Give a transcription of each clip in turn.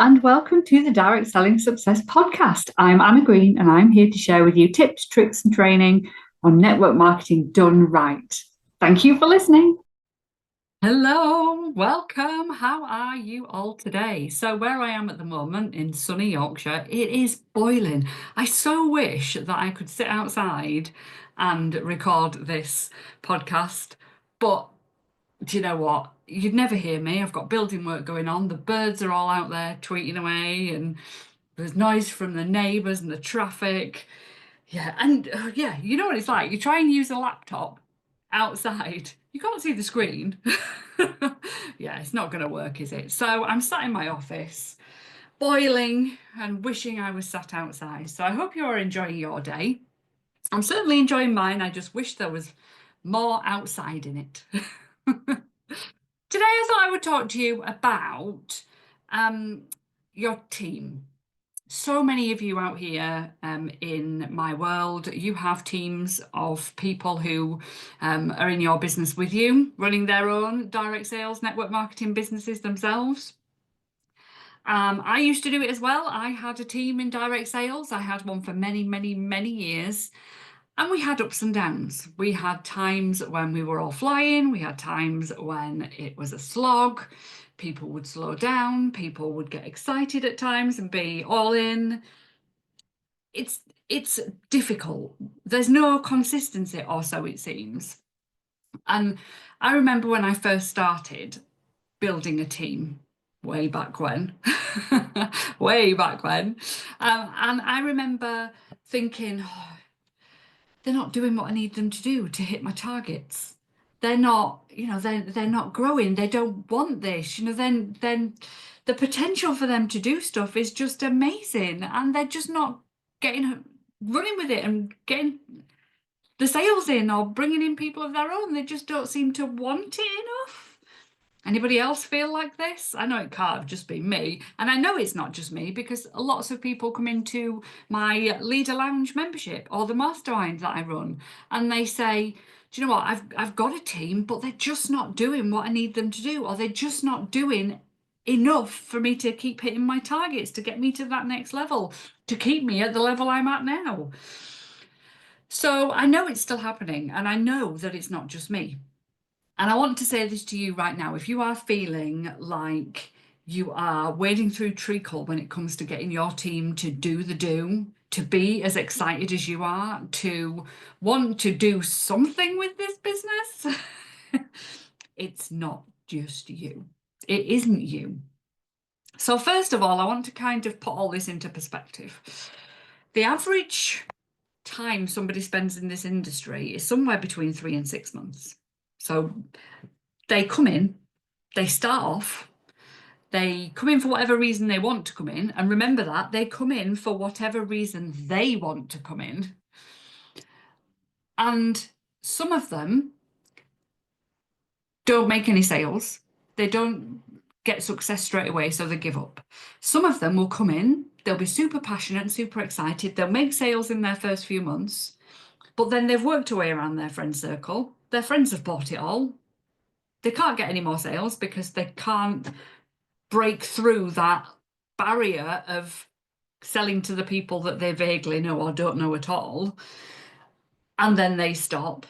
and welcome to the Direct Selling Success Podcast. I'm Anna Green, and I'm here to share with you tips, tricks, and training on network marketing done right. Thank you for listening. Hello, welcome. How are you all today? So where I am at the moment in sunny Yorkshire, it is boiling. I so wish that I could sit outside and record this podcast, but do you know what? You'd never hear me. I've got building work going on. The birds are all out there tweeting away, and there's noise from the neighbours and the traffic. Yeah, and yeah, you know what it's like. You try and use a laptop outside, you can't see the screen. Yeah, it's not going to work, is it? So I'm sat in my office, boiling and wishing I was sat outside. So I hope you're enjoying your day. I'm certainly enjoying mine. I just wish there was more outside in it. Today, I thought I would talk to you about your team. So many of you out here in my world, you have teams of people who are in your business with you, running their own direct sales, network marketing businesses themselves. I used to do it as well. I had a team in direct sales. I had one for many, many, many years. And we had ups and downs. We had times when we were all flying. We had times when it was a slog. People would slow down. People would get excited at times and be all in. It's difficult. There's no consistency, or so it seems. And I remember when I first started building a team way back when, way back when. And I remember thinking, oh, they're not doing what I need them to do to hit my targets. They're not, they're not growing. They don't want this, then the potential for them to do stuff is just amazing. And they're just not running with it and getting the sales in or bringing in people of their own. They just don't seem to want it enough. Anybody else feel like this? I know it can't have just been me. And I know it's not just me because lots of people come into my Leader Lounge membership or the mastermind that I run and they say, do you know what? I've got a team, but they're just not doing what I need them to do, or they're just not doing enough for me to keep hitting my targets, to get me to that next level, to keep me at the level I'm at now. So I know it's still happening, and I know that it's not just me. And I want to say this to you right now. If you are feeling like you are wading through treacle when it comes to getting your team to do the do, to be as excited as you are, to want to do something with this business, it's not just you. It isn't you. So first of all, I want to kind of put all this into perspective. The average time somebody spends in this industry is somewhere between 3 and 6 months. So they come in, they start off, they come in for whatever reason they want to come in. And remember that they come in for whatever reason they want to come in. And some of them don't make any sales. They don't get success straight away, so they give up. Some of them will come in, they'll be super passionate and super excited. They'll make sales in their first few months, but then they've worked away around their friend circle. Their friends have bought it all. They can't get any more sales because they can't break through that barrier of selling to the people that they vaguely know or don't know at all. And then they stop.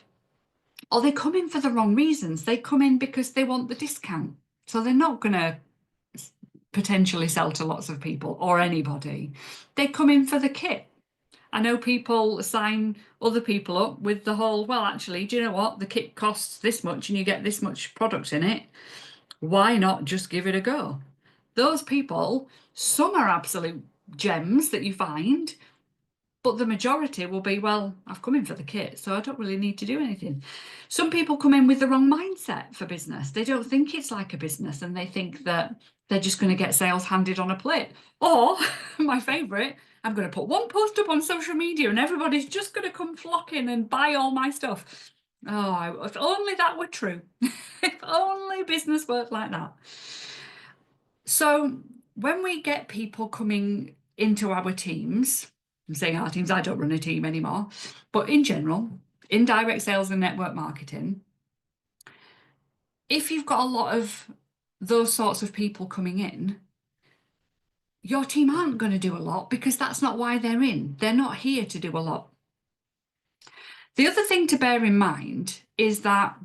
Or they come in for the wrong reasons. They come in because they want the discount. So they're not going to potentially sell to lots of people or anybody. They come in for the kit. I know people sign other people up with the whole, well, actually, do you know what? The kit costs this much and you get this much product in it. Why not just give it a go? Those people, some are absolute gems that you find, but the majority will be, well, I've come in for the kit, so I don't really need to do anything. Some people come in with the wrong mindset for business. They don't think it's like a business and they think that they're just going to get sales handed on a plate. Or, my favourite, I'm going to put one post up on social media and everybody's just going to come flocking and buy all my stuff. Oh, if only that were true. If only business worked like that. So when we get people coming into our teams, I'm saying our teams, I don't run a team anymore, but in general, in direct sales and network marketing, if you've got a lot of those sorts of people coming in, your team aren't going to do a lot because that's not why they're in. They're not here to do a lot. The other thing to bear in mind is that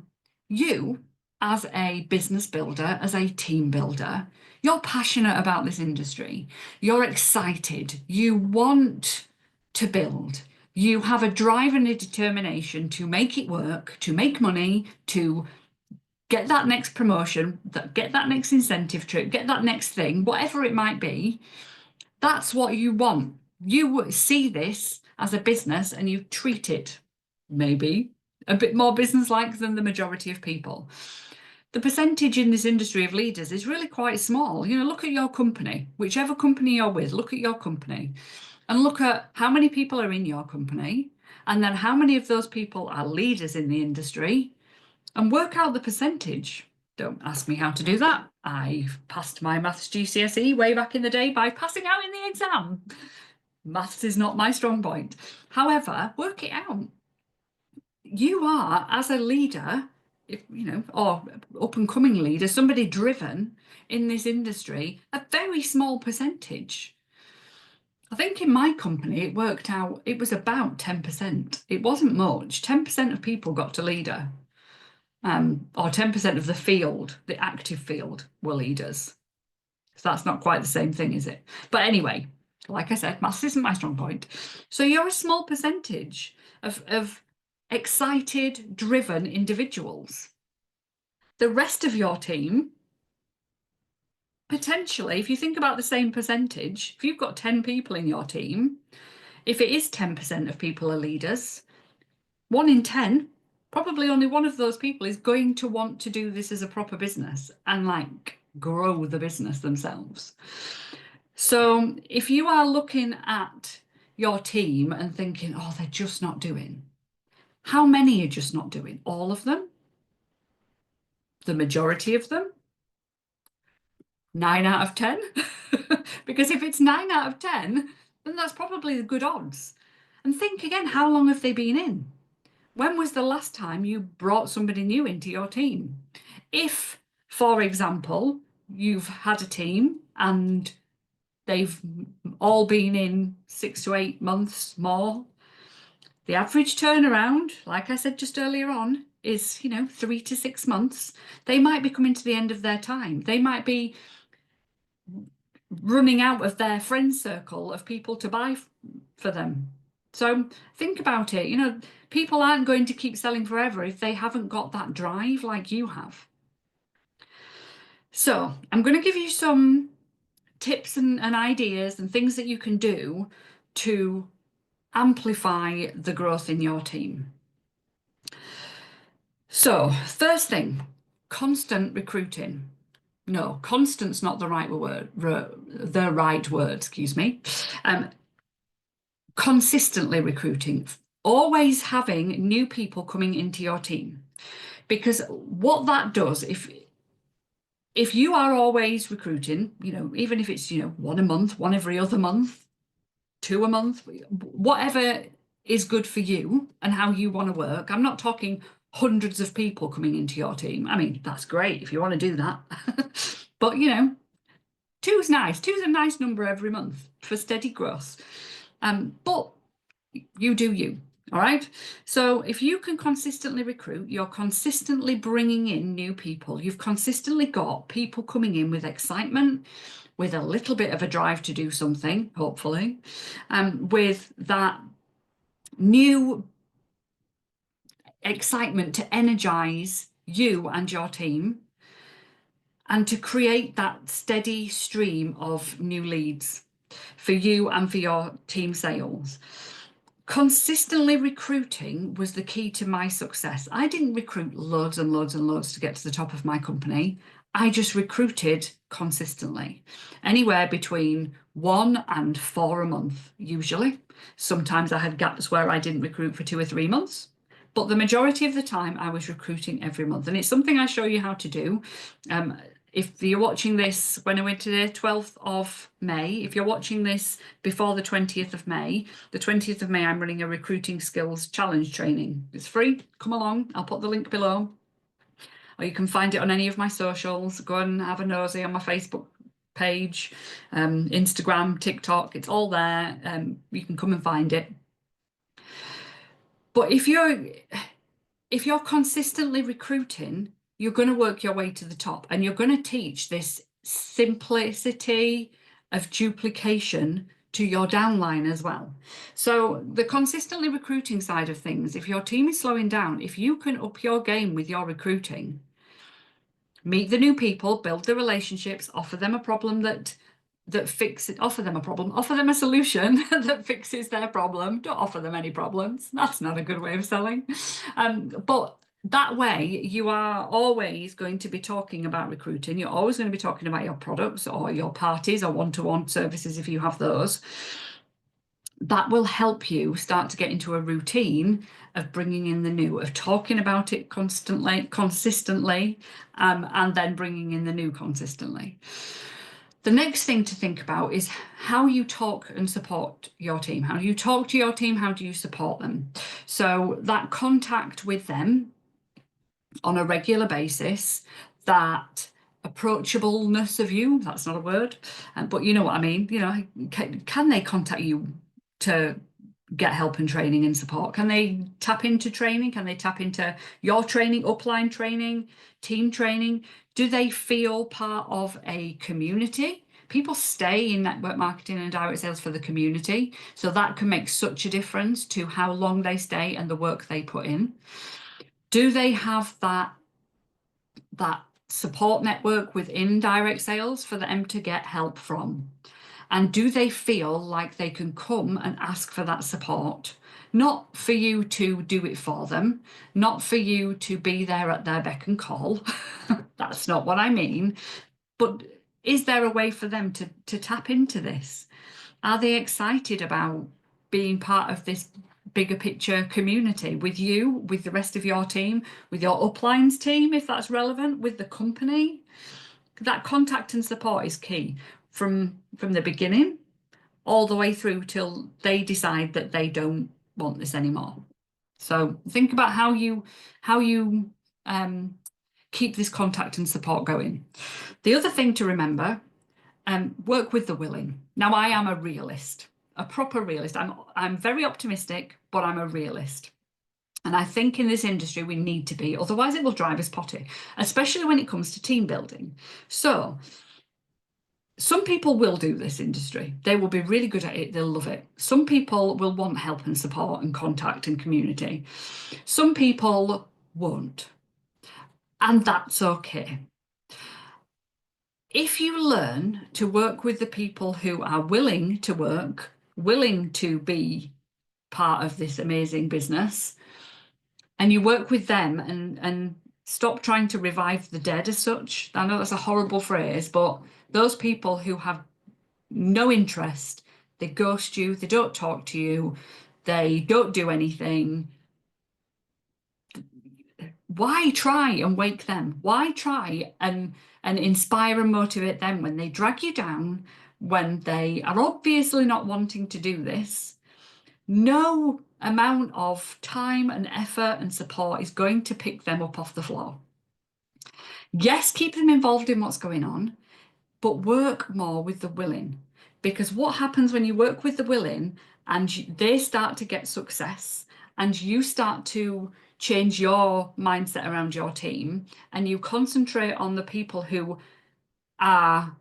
you, as a business builder, as a team builder, you're passionate about this industry. You're excited. You want to build. You have a drive and a determination to make it work, to make money, to get that next promotion, get that next incentive trip, get that next thing, whatever it might be. That's what you want. You see this as a business and you treat it maybe a bit more business-like than the majority of people. The percentage in this industry of leaders is really quite small. You know, look at your company, whichever company you're with, look at your company and look at how many people are in your company and then how many of those people are leaders in the industry and work out the percentage. Don't ask me how to do that. I passed my maths GCSE way back in the day by passing out in the exam. Maths is not my strong point. However, work it out. You are, as a leader, if you know, or up and coming leader, somebody driven in this industry, a very small percentage. I think in my company, it worked out, it was about 10%. It wasn't much. 10% of people got to leader, or 10% of the field, the active field, were leaders. So that's not quite the same thing, is it? But anyway, like I said, maths isn't my strong point. So you're a small percentage of excited, driven individuals. The rest of your team, potentially, if you think about the same percentage, if you've got 10 people in your team, if it is 10% of people are leaders, 1 in 10, probably only one of those people is going to want to do this as a proper business and like grow the business themselves. So if you are looking at your team and thinking, oh, they're just not doing, how many are just not doing? All of them? The majority of them? 9 out of 10? Because if it's 9 out of 10, then that's probably the good odds. And think again, how long have they been in? When was the last time you brought somebody new into your team? If, for example, you've had a team and they've all been in 6 to 8 months more, the average turnaround, like I said just earlier on, is 3 to 6 months. They might be coming to the end of their time. They might be running out of their friend circle of people to buy for them. So think about it. People aren't going to keep selling forever if they haven't got that drive like you have. So I'm going to give you some tips and ideas and things that you can do to amplify the growth in your team. So first thing, constant recruiting. No, constant's not the right word. Excuse me. Consistently recruiting, always having new people coming into your team, because what that does, if you are always recruiting, even if it's 1 a month, 1 every other month, 2 a month, whatever is good for you and how you want to work. I'm not talking hundreds of people coming into your team. I mean, that's great if you want to do that. But 2's nice. 2's a nice number every month for steady growth. But you do you. All right. So if you can consistently recruit, you're consistently bringing in new people. You've consistently got people coming in with excitement, with a little bit of a drive to do something, hopefully, with that new excitement to energize you and your team and to create that steady stream of new leads for you and for your team sales. Consistently recruiting was the key to my success. I didn't recruit loads and loads and loads to get to the top of my company. I just recruited consistently, anywhere between 1 and 4 a month, usually. Sometimes I had gaps where I didn't recruit for 2 or 3 months, but the majority of the time I was recruiting every month. And it's something I show you how to do. If you're watching this when I went to the 12th of May, if you're watching this before the 20th of May, the 20th of May, I'm running a recruiting skills challenge training. It's free. Come along. I'll put the link below. Or you can find it on any of my socials. Go and have a nosy on my Facebook page, Instagram, TikTok, it's all there. You can come and find it. But if you're consistently recruiting, you're going to work your way to the top, and you're going to teach this simplicity of duplication to your downline as well. So the consistently recruiting side of things, if your team is slowing down, if you can up your game with your recruiting, meet the new people, build the relationships, offer them a problem offer them a solution that fixes their problem. Don't offer them any problems. That's not a good way of selling. But that way, you are always going to be talking about recruiting. You're always going to be talking about your products or your parties or one-to-one services if you have those. That will help you start to get into a routine of bringing in the new, of talking about it consistently, and then bringing in the new consistently. The next thing to think about is how you talk and support your team. How do you talk to your team? How do you support them? So that contact with them on a regular basis, that approachableness of you, that's not a word, but you know what I mean. You know, can they contact you to get help and training and support? Can they tap into training? Can they tap into your training, upline training, team training? Do they feel part of a community? People stay in network marketing and direct sales for the community. So that can make such a difference to how long they stay and the work they put in. Do they have that support network within direct sales for them to get help from? And do they feel like they can come and ask for that support? Not for you to do it for them, not for you to be there at their beck and call. That's not what I mean. But is there a way for them to tap into this? Are they excited about being part of this bigger picture community with you, with the rest of your team, with your uplines team, if that's relevant, with the company? That contact and support is key from the beginning all the way through till they decide that they don't want this anymore. So think about how you keep this contact and support going. The other thing to remember, work with the willing. Now, I am a realist, a proper realist. I'm very optimistic, but I'm a realist. And I think in this industry we need to be, otherwise it will drive us potty, especially when it comes to team building. So some people will do this industry. They will be really good at it. They'll love it. Some people will want help and support and contact and community. Some people won't. And that's okay. If you learn to work with the people who are willing to work, willing to be part of this amazing business, and you work with them and stop trying to revive the dead as such. I know that's a horrible phrase, but those people who have no interest, they ghost you, they don't talk to you, they don't do anything. Why try and wake them? Why try and inspire and motivate them when they drag you down, when they are obviously not wanting to do this? No amount of time and effort and support is going to pick them up off the floor. Yes, keep them involved in what's going on, but work more with the willing. Because what happens when you work with the willing and they start to get success and you start to change your mindset around your team and you concentrate on the people who are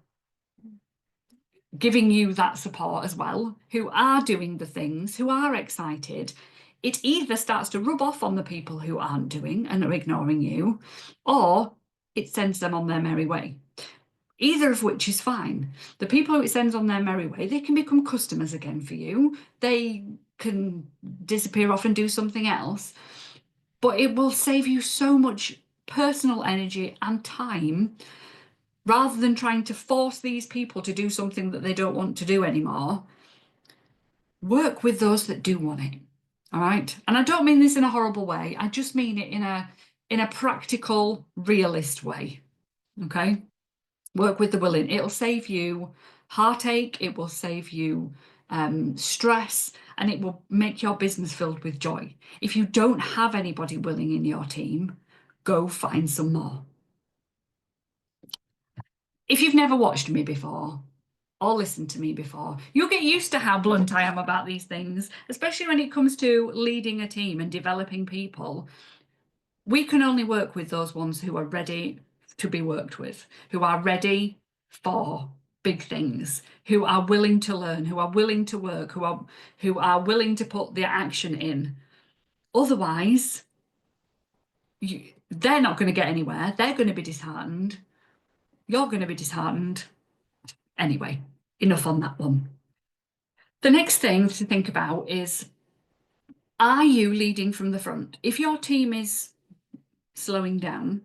giving you that support as well, who are doing the things, who are excited, it either starts to rub off on the people who aren't doing and are ignoring you, or it sends them on their merry way. Either of which is fine. The people who it sends on their merry way, they can become customers again for you. They can disappear off and do something else, but it will save you so much personal energy and time rather than trying to force these people to do something that they don't want to do anymore. Work with those that do want it. All right. And I don't mean this in a horrible way. I just mean it in a practical, realist way. Okay. Work with the willing. It'll save you heartache. It will save you stress, and it will make your business filled with joy. If you don't have anybody willing in your team, go find some more. if you've never watched me before or listened to me before, you'll get used to how blunt I am about these things, especially when it comes to leading a team and developing people. We can only work with those ones who are ready to be worked with, who are ready for big things, who are willing to learn, who are willing to work, who are willing to put the action in. Otherwise, they're not going to get anywhere. They're going to be disheartened. You're going to be disheartened. Anyway, enough on that one. The next thing to think about is, are you leading from the front? If your team is slowing down,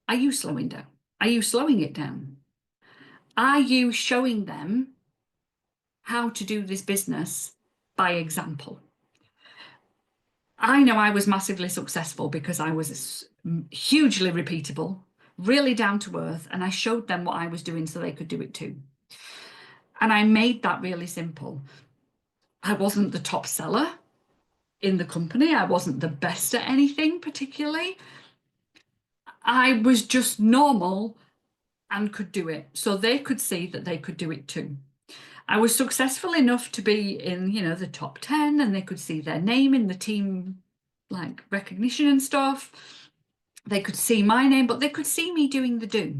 are you slowing down? Are you slowing it down? Are you showing them how to do this business by example? I know I was massively successful because I was hugely repeatable, really down to earth, and I showed them what I was doing so they could do it too. And I made that really simple. I wasn't the top seller in the company. I wasn't the best at anything particularly. I was just normal and could do it. So they could see that they could do it too. I was successful enough to be in, the top 10, and they could see their name in the team, like recognition and stuff. They could see my name, but they could see me doing the do.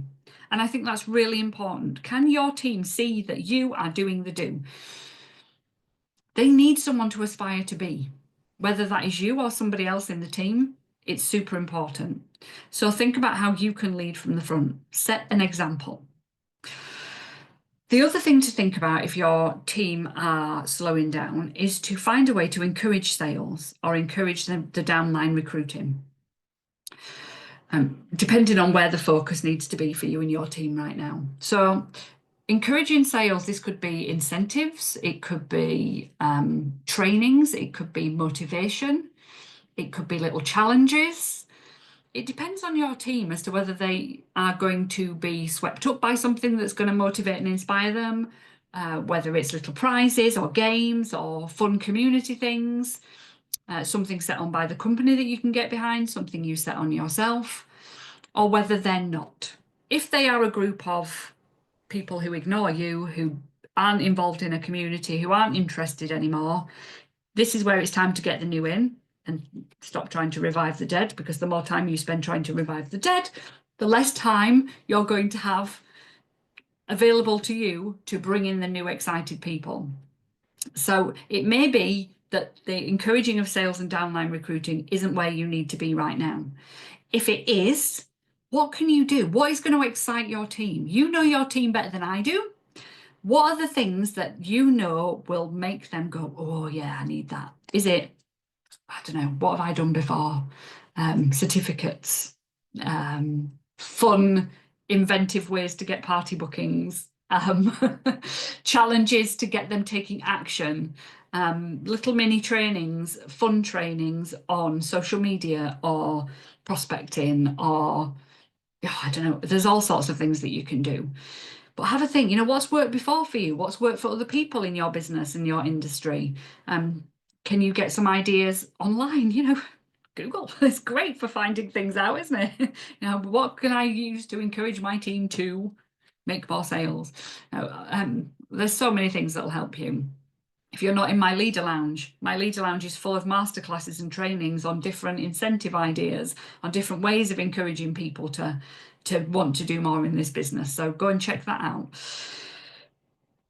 And I think that's really important. Can your team see that you are doing the do? They need someone to aspire to be, whether that is you or somebody else in the team. It's super important. So think about how you can lead from the front. Set an example. The other thing to think about if your team are slowing down is to find a way to encourage sales or encourage the downline recruiting, depending on where the focus needs to be for you and your team right now. So encouraging sales, this could be incentives, it could be trainings, it could be motivation, it could be little challenges. It depends on your team as to whether they are going to be swept up by something that's going to motivate and inspire them, whether it's little prizes or games or fun community things, something set on by the company that you can get behind, something you set on yourself, or whether they're not. If they are a group of people who ignore you, who aren't involved in a community, who aren't interested anymore, this is where it's time to get the new in and stop trying to revive the dead, because the more time you spend trying to revive the dead, the less time you're going to have available to you to bring in the new excited people. So it may be that the encouraging of sales and downline recruiting isn't where you need to be right now. If it is, what can you do? What is going to excite your team? You know your team better than I do. What are the things that you know will make them go, oh yeah, I need that? Is it, I don't know, what have I done before? Certificates, fun, inventive ways to get party bookings, challenges to get them taking action, little mini trainings, fun trainings on social media or prospecting, or I don't know, there's all sorts of things that you can do. But have a think, what's worked before for you? What's worked for other people in your business and your industry? Can you get some ideas online? Google is great for finding things out, isn't it? What can I use to encourage my team to make more sales? There's so many things that'll help you. If you're not in my leader lounge is full of masterclasses and trainings on different incentive ideas, on different ways of encouraging people to want to do more in this business. So go and check that out.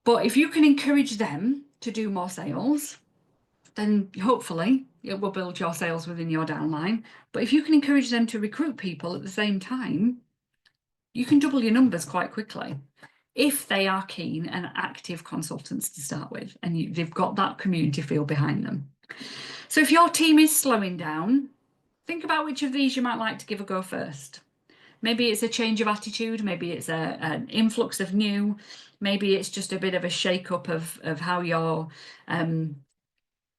But if you can encourage them to do more sales, then hopefully it will build your sales within your downline. But if you can encourage them to recruit people at the same time, you can double your numbers quite quickly if they are keen and active consultants to start with, and they've got that community feel behind them. So if your team is slowing down, think about which of these you might like to give a go first. Maybe it's a change of attitude, maybe it's an influx of new, maybe it's just a bit of a shake-up of how you're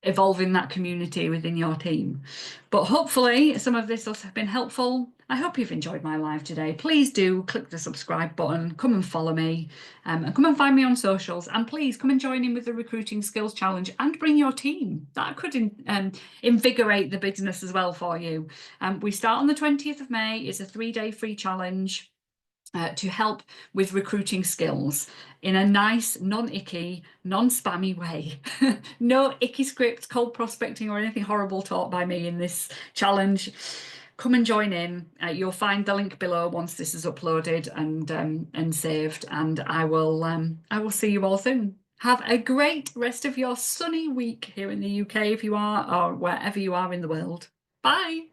evolving that community within your team. But hopefully some of this has been helpful. I hope you've enjoyed my live today. Please do click the subscribe button, come and follow me, and come and find me on socials, and please come and join in with the Recruiting Skills Challenge and bring your team. That could invigorate the business as well for you. We start on the 20th of May. It's a 3-day free challenge. to help with recruiting skills in a nice, non-icky, non-spammy way. No icky scripts, cold prospecting, or anything horrible taught by me in this challenge. Come and join in. You'll find the link below once this is uploaded and saved, and I will see you all soon. Have a great rest of your sunny week here in the UK if you are, or wherever you are in the world. Bye.